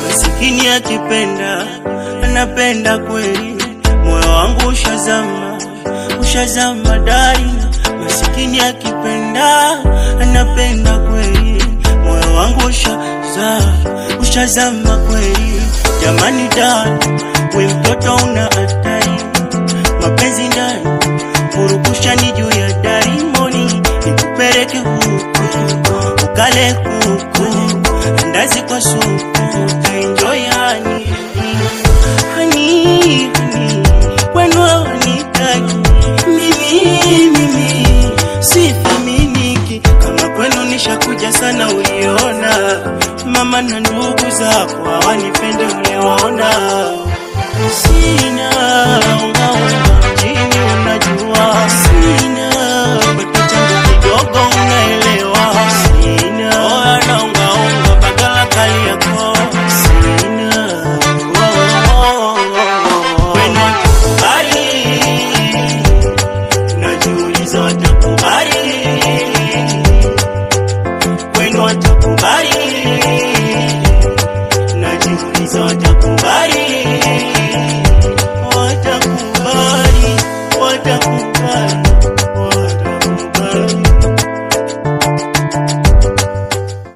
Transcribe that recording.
Masikini akipenda, anapenda kweli. Moyo wangu ushazama dari. Masikini akipenda, anapenda kweli. Moyo wangu ushazama kweli. Jamani dada, we mtoto una hatari. Mapenzi ndani, furukusha ni juu ya dari. Moni, nikupeleke huku, ukale kuku, ndazi kwa supu, enjoy honey. Honey, wenu wanitaki. Mimi, sithaminiki. Kama kwenu nishakuja sana uliona. Mama na ndugu zako hawanipende uliona. Sina unga jini unajua. Sina bata changu kidogo unaelewa. Sina oya unga bagala kali yako. Sina wenu watakubali. Najiuliza watakubali. Wenu watakubali. Najiuliza watakubali.